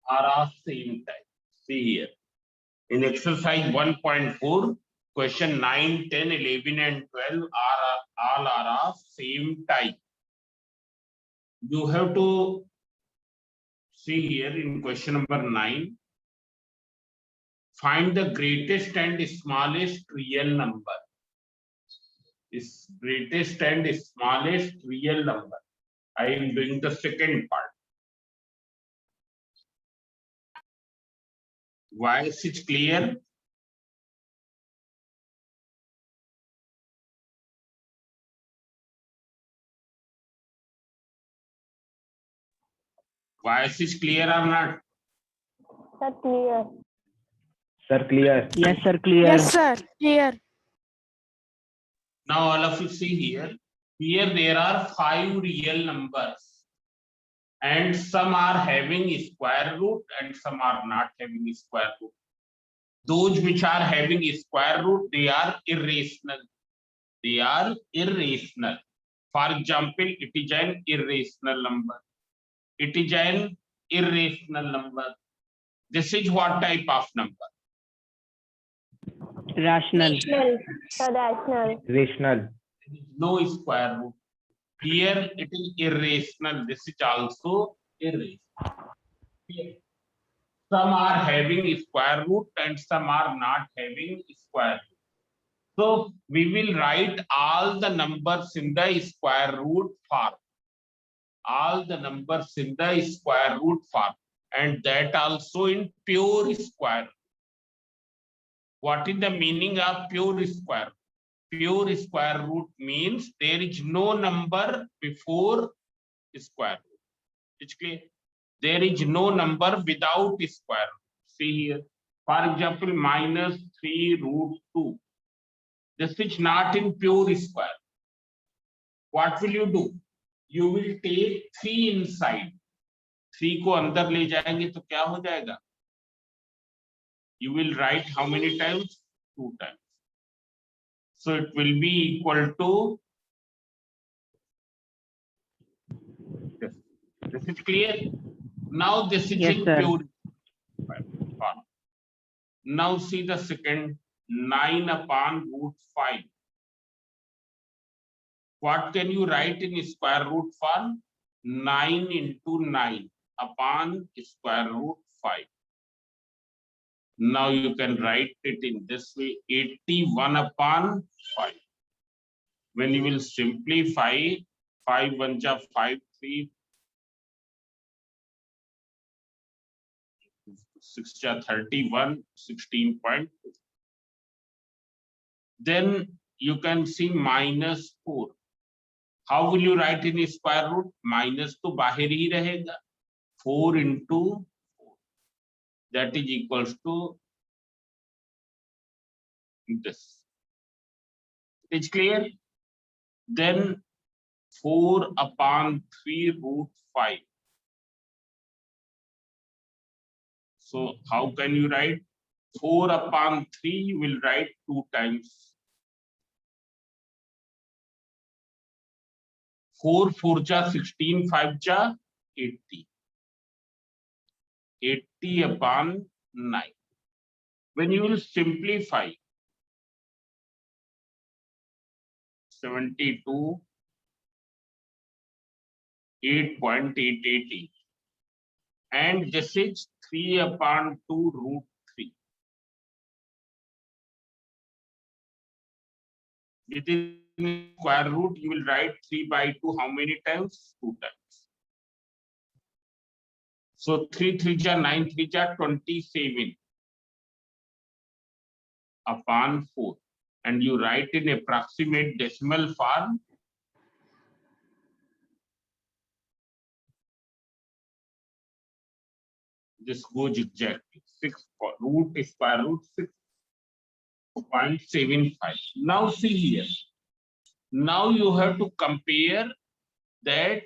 are of same type. See here. In exercise 1.4, question 9, 10, 11, and 12 are all are of same type. You have to see here in question number 9. Find the greatest and smallest real number. Is greatest and smallest real number. I am doing the second part. Voice is clear? Voice is clear or not? Sir, clear. Sir, clear. Yes, sir, clear. Yes, sir. Clear. Now all of you see here. Here there are 5 real numbers. And some are having square root and some are not having square root. Those which are having square root, they are irrational. They are irrational. For example, it is an irrational number. It is an irrational number. This is what type of number? Rational. Sir, rational. Rational. There is no square root. Here it is irrational. This is also irrational. Here. Some are having square root and some are not having square root. So we will write all the numbers in the square root form. All the numbers in the square root form, and that also in pure square. What is the meaning of pure square? Pure square root means there is no number before square root. It's clear? There is no number without square root. See here. For example, minus 3 root 2. This is not in pure square. What will you do? You will take 3 inside. 3 को अंदर ले जाएंगे तो क्या हो जाएगा? You will write how many times? 2 times. So it will be equal to this. This is clear? Now this is Yes, in sir. pure form. Now see the second 9 upon root 5. What can you write in square root form? 9 into 9 upon square root 5. Now you can write it in this way, 81 upon 5. When you will simplify, 5 1 ja 5 3 6 ja 31 16.2. Then you can see minus 4. How will you write in square root? Minus to बाहर ही रहेगा. 4 into 4. That is equals to this. It's clear? Then 4 upon 3 root 5. So how can you write? 4 upon 3 you will write 2 times. 4 4 ja 16 5 ja 80. 80 upon 9. When you will simplify, 72 8.880, and this is 3 upon 2 root 3. Within square root, you will write 3 by 2 how many times? 2 times. So 3 3 ja 9 3 ja 27 upon 4. And you write in approximate decimal form. This goes exactly 6 root square root 6.75. Now see here. Now you have to compare that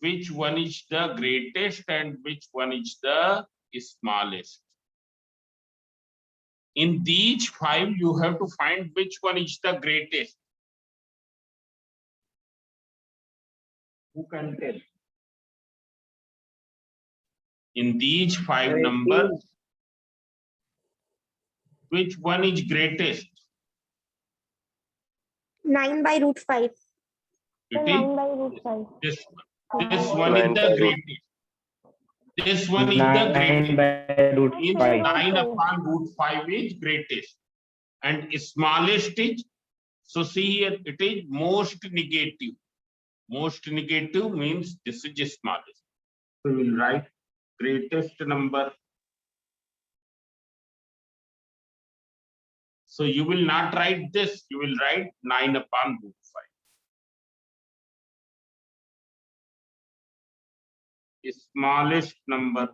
which one is the greatest and which one is the smallest. In these 5, you have to find which one is the greatest. Who can tell? In these five numbers, which one is greatest? 9 by root 5. Sir, It is 9 by root 5. this one. This one is 9 the by root. greatest. This one is the 9 greatest. by root Means 5. 9 upon root 5 is greatest. And smallest is, so see here, it is most negative. Most negative means this is smallest. So we will write greatest number. So you will not write this, you will write 9 upon root 5. Smallest number.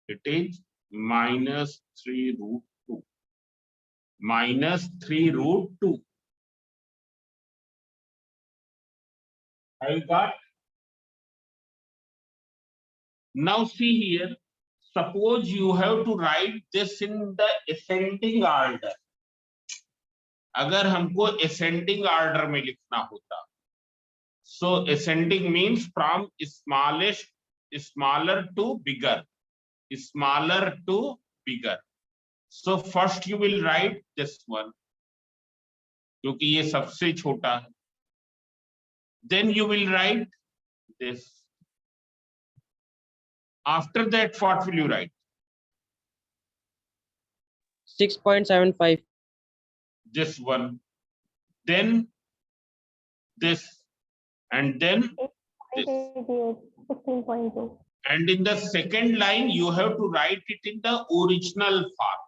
It is minus 3 root 2. Minus 3 root 2. Have you got? Now see here. Suppose you have to write this in the ascending order. अगर हमको ascending order में लिखना होता, so ascending means from smallest, smaller to bigger, smaller to bigger. So first you will write this one, क्योंकि ये सबसे छोटा है. Then you will write this. After that, what will you write? 6.75. This one, then this, and then this. 16.2. And in the second line, you have to write it in the original form.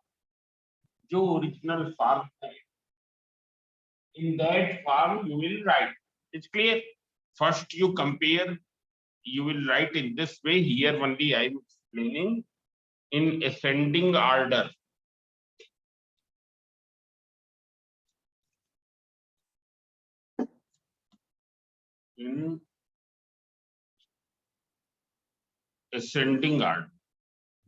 जो original form है, in that form you will write. It's clear? First you compare, you will write in this way. Here only I am explaining in ascending order. In ascending order.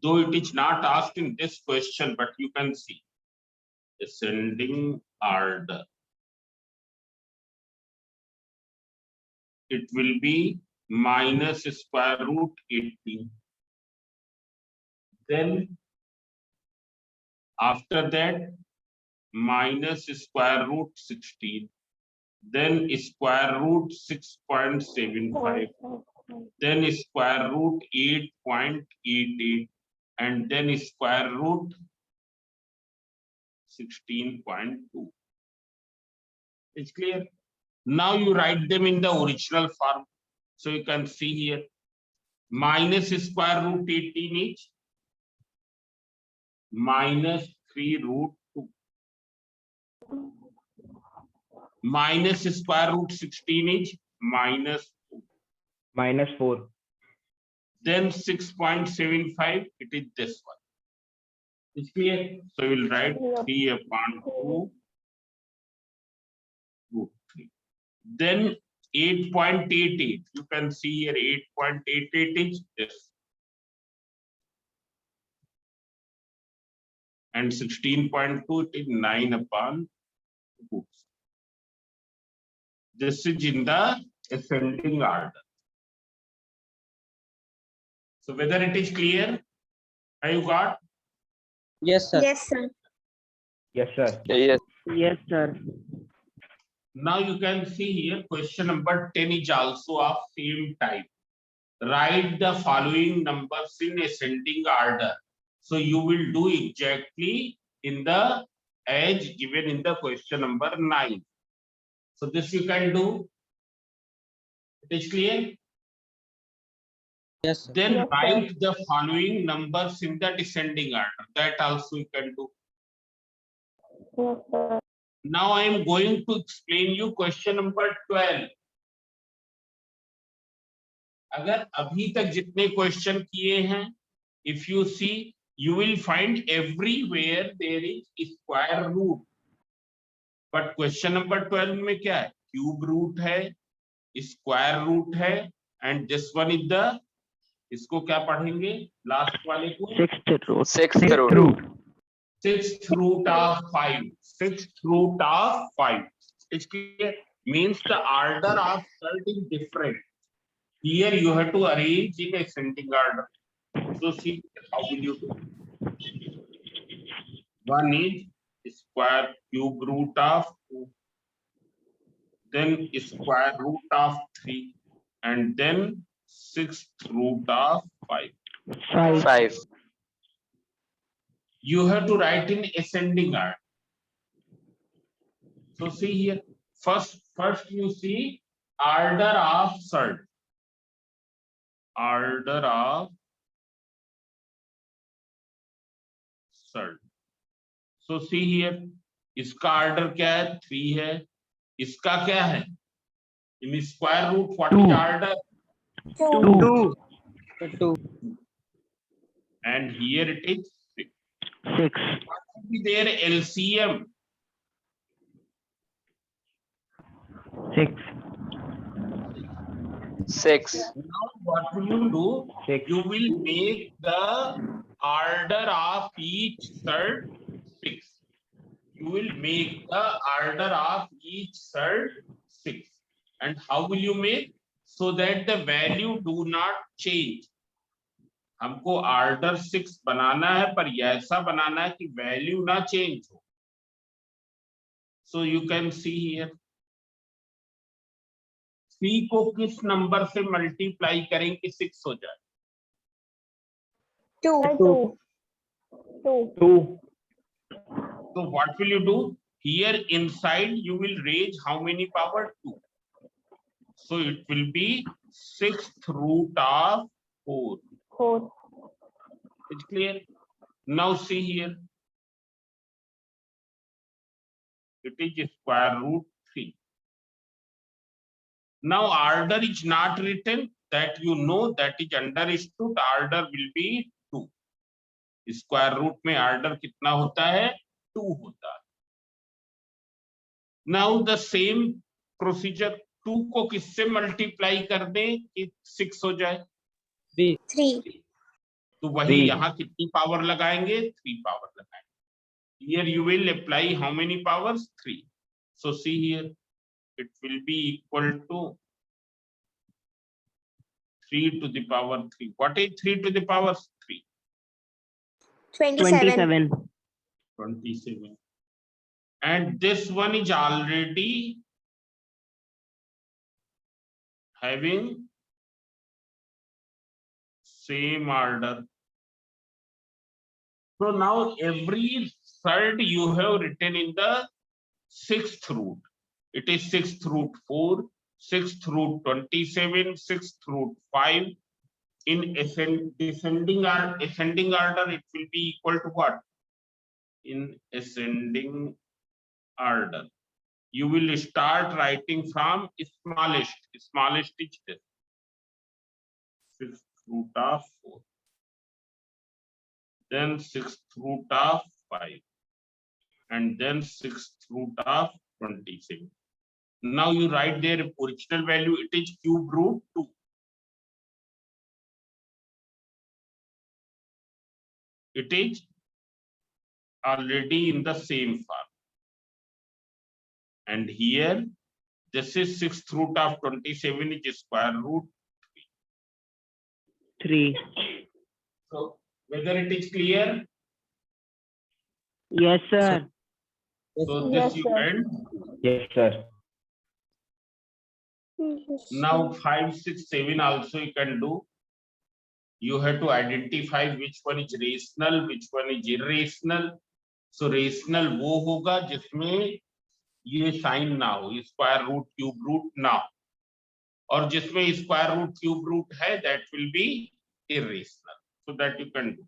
Though it is not asked in this question, but you can see ascending order. It will be minus square root 18. Then after that, minus square root 16. Then square root 6.75. Then square root 8.88. And then square root 16.2. It's clear? Now you write them in the original form. So you can see here, minus square root 18 is minus 3 root 2. Minus square root 16 is minus 2. Minus 4. Then 6.75, it is this one. It's clear? So we will write 3 upon 2 root 3. Then 8.88, you can see here 8.88 is this. And 16.2, it is 9 upon 2. This is in the ascending order. So whether it is clear, have you got? Yes, sir. Yes, sir. Yes, sir. Yes. Yes, sir. Now you can see here question number 10 is also of same type. Write the following numbers in ascending order. So you will do exactly in the as given in the question number 9. So this you can do. It is clear? Yes, sir. Then Yes, sir. write the following numbers in the descending order. That also you can do. Yes, sir. Now I am going to explain you question number 12. अगर अभी तक जितने question किए हैं, if you see, you will find everywhere there is square root. But question number 12 में क्या है? Cube root है, square root है, and this one is the, इसको क्या पढ़ेंगे? Last वाले को? Sixth root. Sixth root. Sixth root of 5. Sixth root of 5. It's clear? Means the order of third is different. Here you have to arrange in ascending order. So see how will you do? One is square cube root of 2, then square root of 3, and then sixth root of 5. 5. You have to write in ascending order. So see here, first you see order of surd. Order of surd. So see here, इसका order क्या है? 3 है. इसका क्या है? In square root, what is order? 2. 2. And here it is 6. 6. What will be their LCM? 6. 6. Now what will you do? 6. You will make the order of each surd 6. You will make the order of each surd 6. And how will you make? So that the value do not change. हमको order 6 बनाना है, पर ऐसा बनाना है कि value ना change हो. So you can see here 3 को किस नंबर से मल्टीप्लाई करें कि 6 हो जाए? 2. 2. So what will you do? Here inside you will raise how many power? 2. So it will be sixth root of 4. 4. It's clear? Now see here. It is square root 3. Now order is not written, that you know, that is understood. Order will be 2. Square root में order कितना होता है? 2 होता है. Now the same procedure, 2 को किससे multiply कर दें कि 6 हो जाए? 3. तो वही 3. यहाँ कितनी पावर लगाएंगे? 3 पावर लगाएंगे. Here you will apply how many powers? 3. So see here, it will be equal to 3 to the power 3. What is 3 to the power 3? 27. 27. And this one is already having same order. So now every third you have written in the sixth root. It is sixth root 4, sixth root 27, sixth root 5. In descending or ascending order, it will be equal to what? In ascending order, you will start writing from smallest. Smallest is this. Sixth root of 4. Then sixth root of 5. And then sixth root of 27. Now you write their original value. It is cube root 2. It is already in the same form. And here, this is sixth root of 27, which is square root 3. So whether it is clear? Yes, sir. So this Yes, you sir. end. Yes, sir. Now 5, 6, 7 also you can do. You have to identify which one is rational, which one is irrational. So rational वो होगा जिसमें ये sign ना हो, square root cube root ना हो, और जिसमें स्क्वायर रूट क्यूब रूट है, that will be irrational. So that you can do.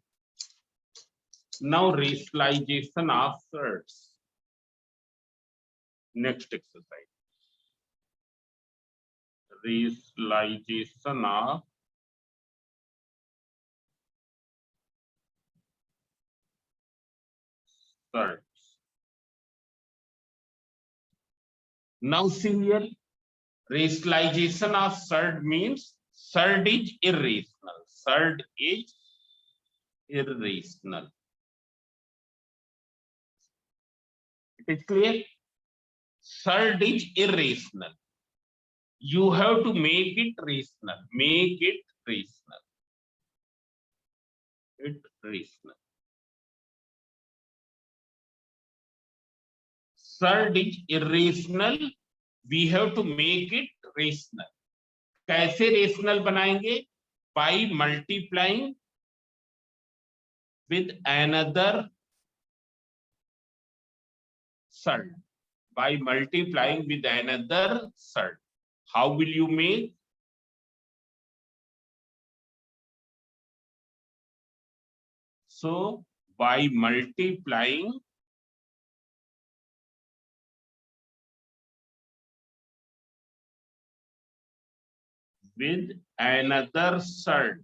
Now rationalization of surds. Next exercise. Rationalization of surds. Now see here, rationalization of surd means surd is irrational. Surd is irrational. It is clear? Surd is irrational. You have to make it rational. Make it rational. It rational. Third is irrational. We have to make it rational. कैसे rational बनाएंगे? By multiplying with another third. By multiplying with another third. How will you make? So by multiplying with another third.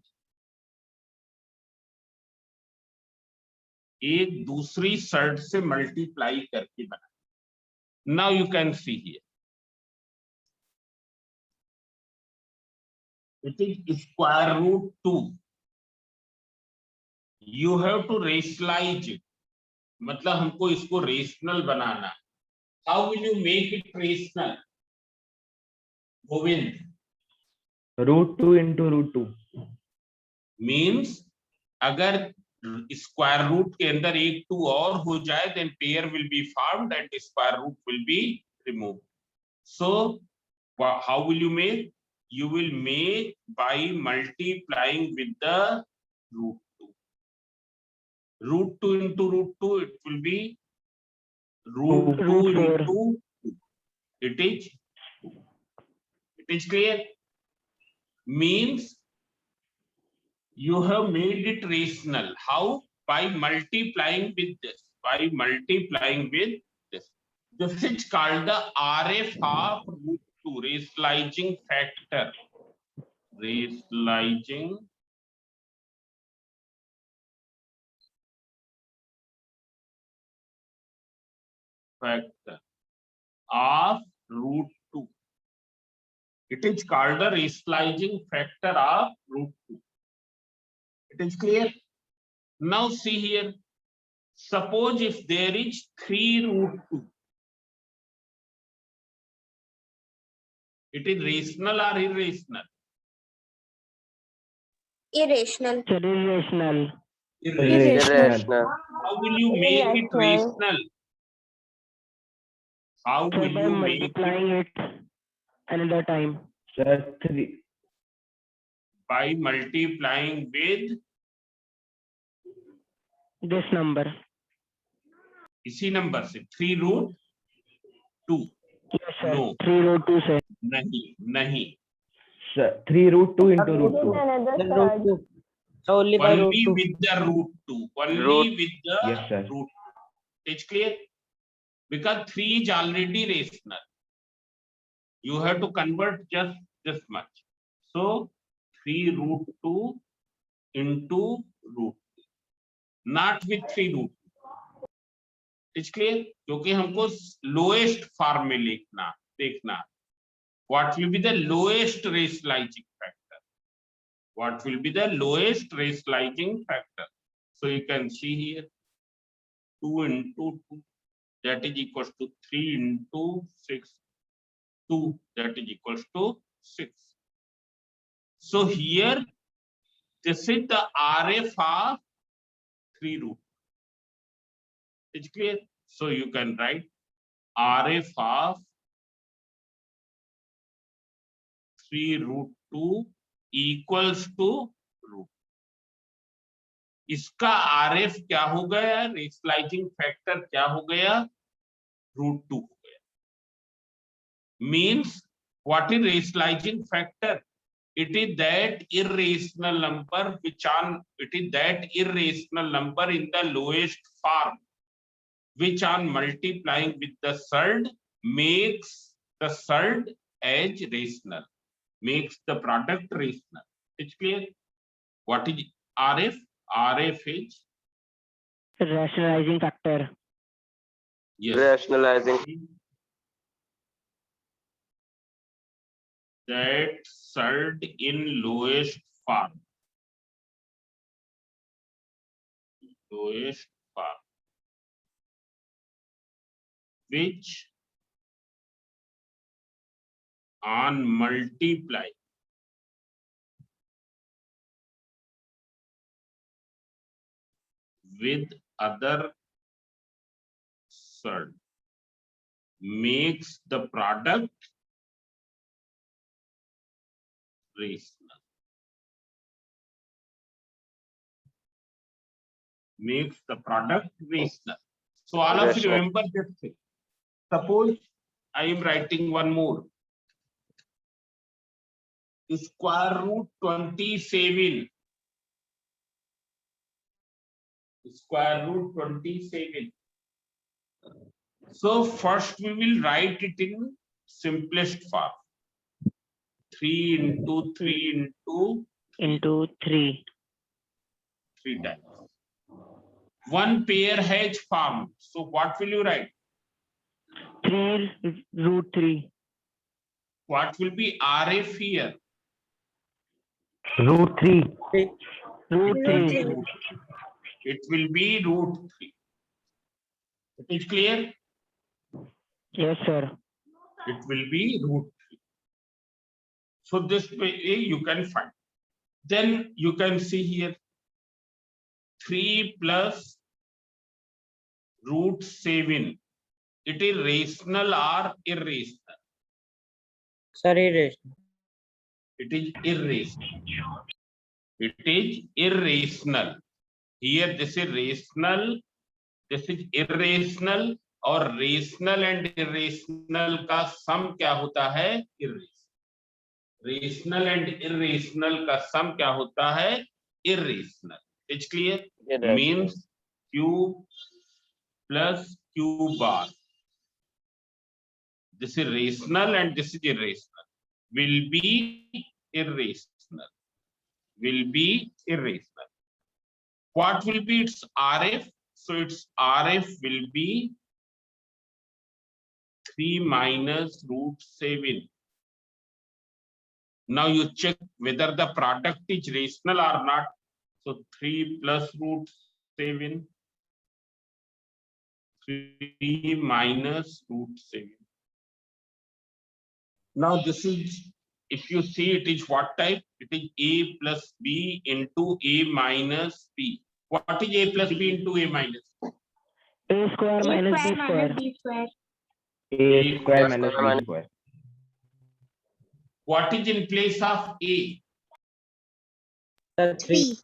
एक दूसरी third से multiply करके बना. Now you can see here. It is square root 2. You have to rationalize it. मतलब हमको इसको rational banana. How will you make it rational? Govind. Root 2 into root 2. Means अगर square root के अंदर एक 2 और हो जाए, then pair will be formed and square root will be removed. So how will you make? You will make by multiplying with the root 2. Root 2 into root 2, it will be root 2 into 2. It is clear. Means you have made it rational. How? By multiplying with this. By multiplying with this. This is called the RF of root 2, rationalizing factor. Rationalizing factor of root 2. It is called the rationalizing factor of root 2. It is clear. Now see here. Suppose if there is 3 root 2. It is rational or irrational? Irrational. Irrational. Irrational. How will you make it rational? How So will by you make it? multiplying it another time. Sir, 3. By multiplying with This number. इसी number से 3 root 2. Yes, sir. No. 3 root 2 से. नहीं. Sir, 3 root 2 into root 2. Another third. Only by root Only 2. with the root 2. Only Root. with the Yes, sir. root. It's clear? Because 3 is already rational. You have to convert just this much. So 3 root 2 into root 2. Not with 3 root 2. It's clear? क्योंकि हमको lowest form में देखना. What will be the lowest rationalizing factor? What will be the lowest rationalizing factor? So you can see here 2 into 2, that is equals to 3 into 6. 2, that is equals to 6. So here this is the RF of 3 root. It's clear? So you can write RF of 3 root 2 equals to root. इसका RF क्या हो गया? Rationalising factor क्या हो गया? Root 2 हो गया. Means what is rationalizing factor? It is that irrational number in the lowest form, which on multiplying with the third makes the third as rational, makes the product rational. It's clear? What is RF? RF is Rationalizing factor. yes. Rationalizing. That third in lowest form. Lowest form. Which on multiply with other surd makes the product rational. Makes the product rational. So all of you Rational. remember this thing. Suppose I am writing one more. Square root 27. Square root 27. So first we will write it in simplest form. 3 into 3 Into 3. 3 times. One pair has formed. So what will you write? 3 root 3. What will be RF here? Root 3. Root 3. It will be root 3. It is clear? Yes, sir. It will be root 3. So this way you can find. Then you can see here 3 plus root 7. It is rational or irrational? Sorry, It is irrational. It is irrational. Here this is rational, this is irrational, और rational and irrational का sum क्या होता है? Irrational. Rational and irrational का sum क्या होता है? Irrational. It's clear? Means Q plus Q bar. This is rational and this is irrational. Will be irrational. Will be irrational. What will be its RF? So its RF will be 3 minus root 7. Now you check whether the product is rational or not. So 3 plus root 7. 3 minus root 7. Now this is, if you see, it is what type? It is A plus B into A minus B. What is A plus B into A minus? A square minus B square. B square. A square minus B square. What is in place of A? 3.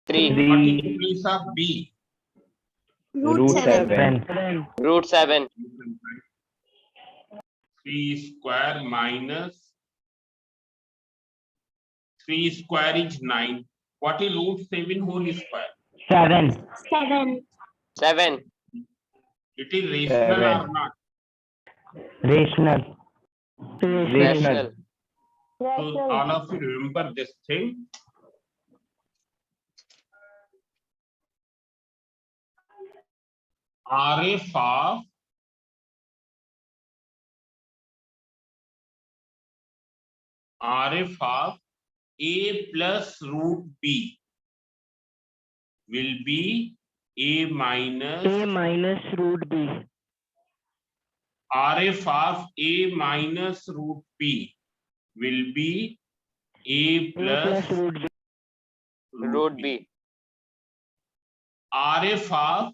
3. What is in 3 place of B? root 7. Root 7. 3 square minus 3 square is 9. What is root 7 whole square? 7. 7. 7. It is rational or 7. not? Rational. Rational. So all of you remember this thing. RF of A plus root B will be A minus A minus root B. RF of A minus root B will be A A plus plus root B. root B. RF of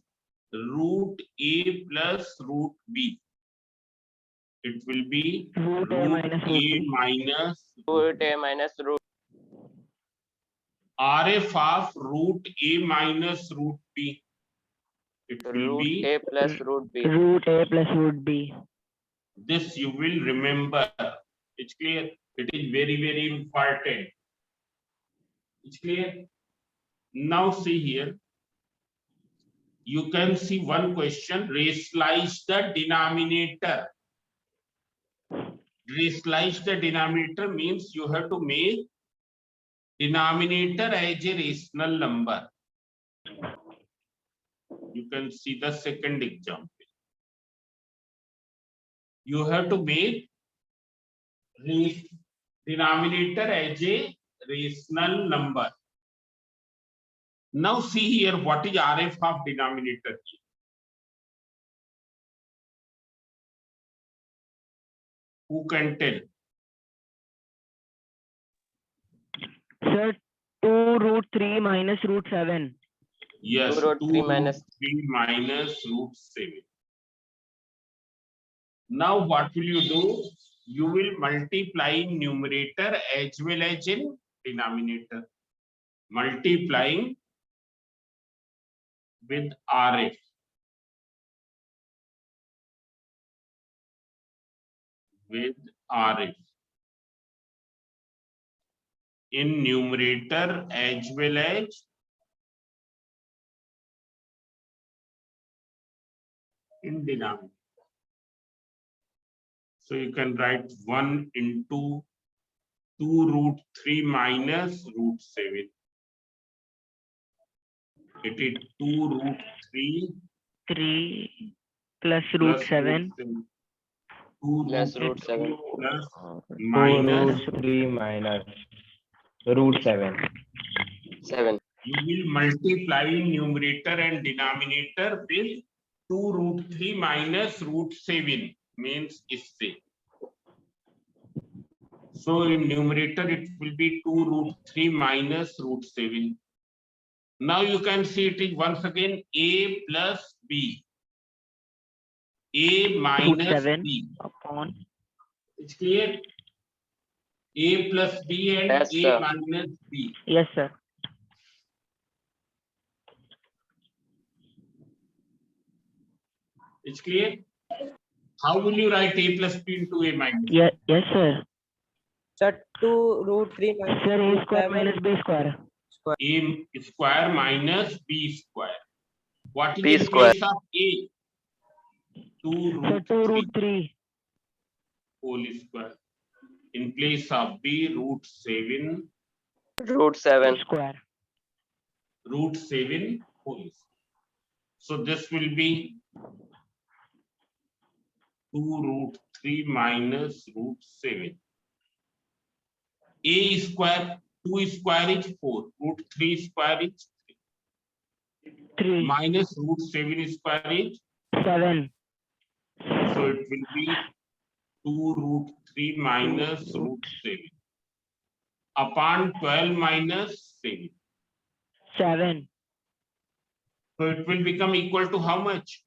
root A plus root B. It will be Root A minus root A B. minus Root A minus root. RF of root A minus root B. It will be A plus root B. Root A plus root B. this you will remember. It's clear. It is very, very important. It's clear. Now see here. You can see one question. Rationalize the denominator. Rationalize the denominator means you have to make denominator as a rational number. You can see the second example. You have to make denominator as a rational number. Now see here what is RF of denominator. Who can tell? Sir, 2 root 3 minus root 7. Yes, 2 root 2 3 root minus- 3 minus root 7. Now what will you do? You will multiply in numerator as well as in denominator. Multiplying with RF. With RF. In numerator as well as in denominator. So you can write 1 into 2 root 3 minus root 7. It is 2 root 3 3 plus root plus 7. 2 Plus root root 7. plus 4 minus root 3 minus root 7. 7. you will multiply numerator and denominator with 2 root 3 minus root 7 means isse. So in numerator it will be 2 root 3 minus root 7. Now you can see it is once again a plus b. A minus 7 b. upon. It's clear? A plus b and Yes, a sir. minus b. Yes, sir. It's clear? How will you write a plus b into a minus b? Yes, sir. Sir, 2 root 3 minus Sir, a root square 7 minus b square. A square minus b square. What is B in square. place of a? 2 Sir, root 2 3 root 3. whole square. In place of b, root 7 Root 7. Square. whole square. So this will be 2 root 3 minus root 7. A square, 2 square is 4. Root 3 square is 3. minus root 7 square is 7. so it will be 2 root 3 minus root 7 upon 12 minus 7. 7. So it will become equal to how much?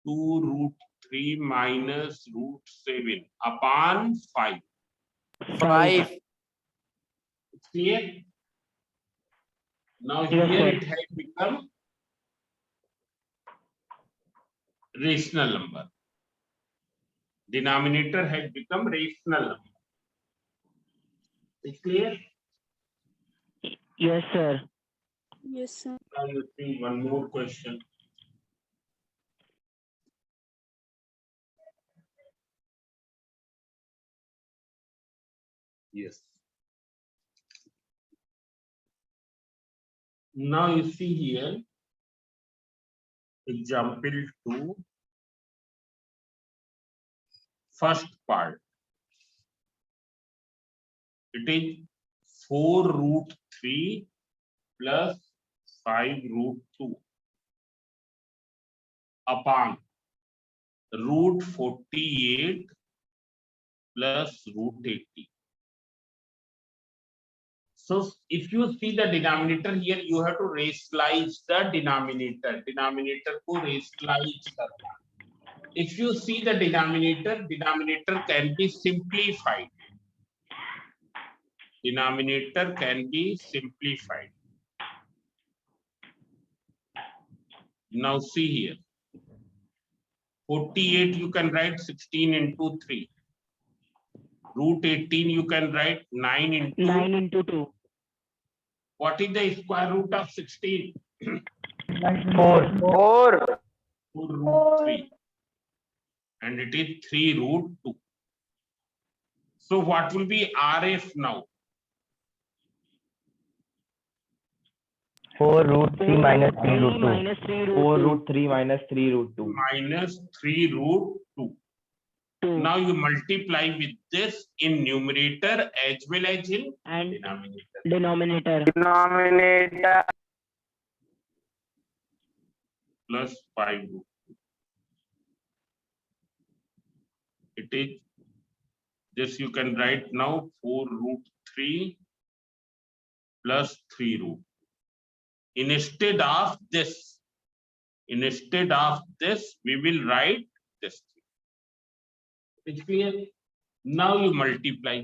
2 root 3 minus root 7 upon 5. 5. It's clear? Now Yes, here sir. it has become rational number. Denominator has become rational number. It's clear? Yes, sir. Yes, sir. Now you see one more question. Yes. Now you see here, example 2, first part. It is 4 root 3 plus 5 root 2 upon root 48 plus root 80. So if you see the denominator here, you have to rationalize the denominator. Denominator को rationalize करना. If you see the denominator can be simplified. Denominator can be simplified. Now see here. 48 you can write 16 into 3. Root 18 you can write 9 into 9 into 2. What is the square root of 16? 4. 4 root 3. And it is 3 root 2. So what will be RF now? 4 root 3 minus 3 root 2. Minus 3 root 4 2. root 3 minus 3 root 2. Minus 3 root 2. 2. Now you multiply with this in numerator as well as in And denominator. denominator. Plus 5 root 2. It is this you can write now 4 root 3 plus 3 root. Instead of this, we will write this. It's clear? Now you multiply.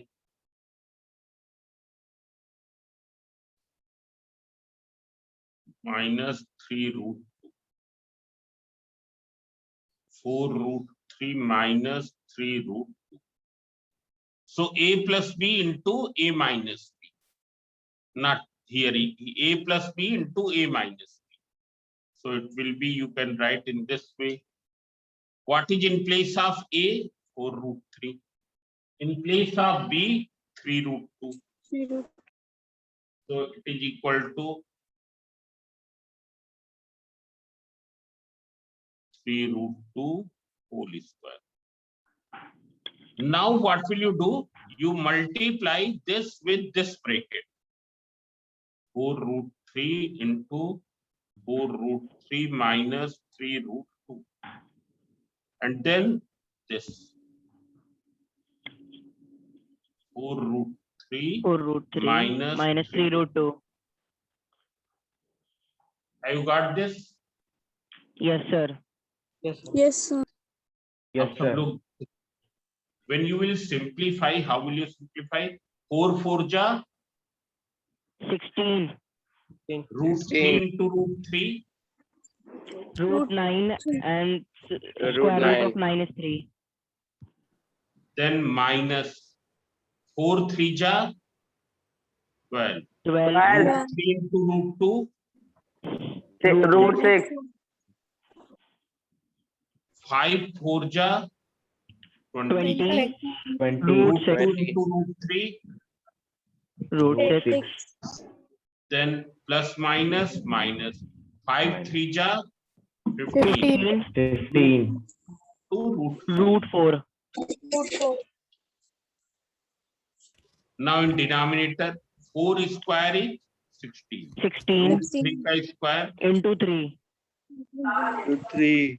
Minus 3 root 2. 4 root 3 minus 3 root 2. So a plus b into a minus b. Not here, a plus b into a minus b. So it will be, you can write in this way. What is in place of a? 4 root 3. In place of b, 3 root 2. So it is equal to 3 root 2 whole square. Now what will you do? You multiply this with this bracket. 4 root 3 into 4 root 3 minus 3 root 2. And then this. 4 root 3 4 root 3 minus 3 root 2. Have you got this? Yes, sir. Yes, sir. Yes, sir. Yes, Now, sir. look, when you will simplify, how will you simplify? 4 4 ja 16. root 3 into root 3. Root 9 and Root square root 9. of 9 is 3. Then minus 4 3 ja 12. 12. Root 3 into root 2. Root 6. 5 4 ja 20. 20. 20. Root Root 2 6. into root 3. Root 6. Then plus minus minus 5 3 ja 15. 15. 15. 2 root 4. Root 4. Now in denominator 4 square is 16. 16 Root 3 ka square into 3. Root 3.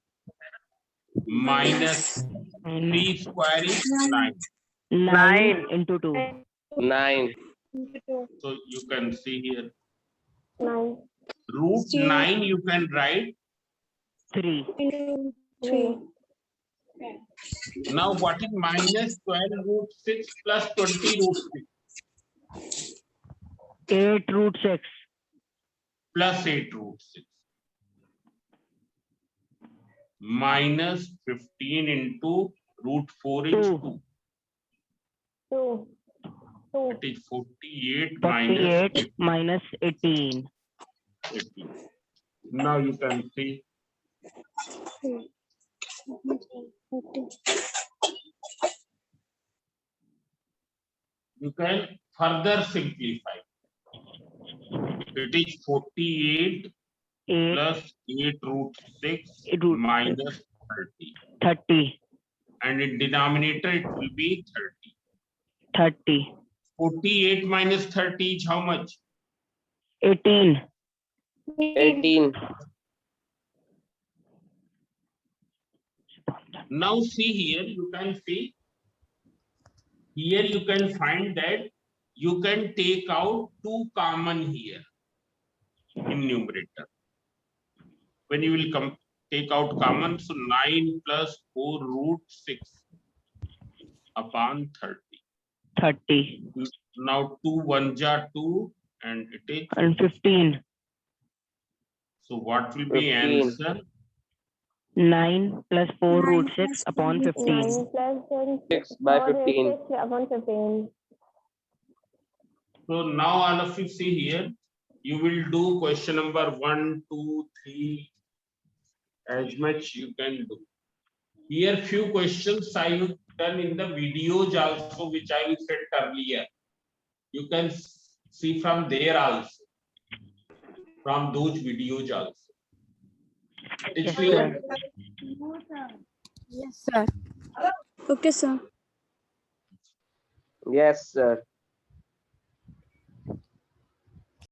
minus 3 square is 9. 9 into 2. 9. So you can see here 9. root 9 you can write. 3. 3. Now what is minus 12 root 6 plus 20 root 6 8 root 6. plus 8 root 6 minus 15 into root 4 is 2. 2. It is 48 minus 48 minus 18. 18. Now you can see you can further simplify. It is 48 8 plus 8 root 6 root minus 30. 30. And in denominator it will be 30. 30. 48 minus 30 is how much? 18. 18. Now see here, you can see, here you can find that you can take out 2 common here in numerator. When you will come take out common, so 9 plus 4 root 6 upon 30. 30. Now 2 1 ja 2 and it is, And 15. so what will be 15. answer? 9 plus 4 root 6 upon 15. 9 plus 6 by 15. upon 15. So now all of you see here, you will do question number 1, 2, 3, as much you can do. Here few questions I have done in the videos also, which I said earlier. You can see from there also, from those videos also. It's Yes, clear? Yes, sir. Okay, sir. Yes, sir.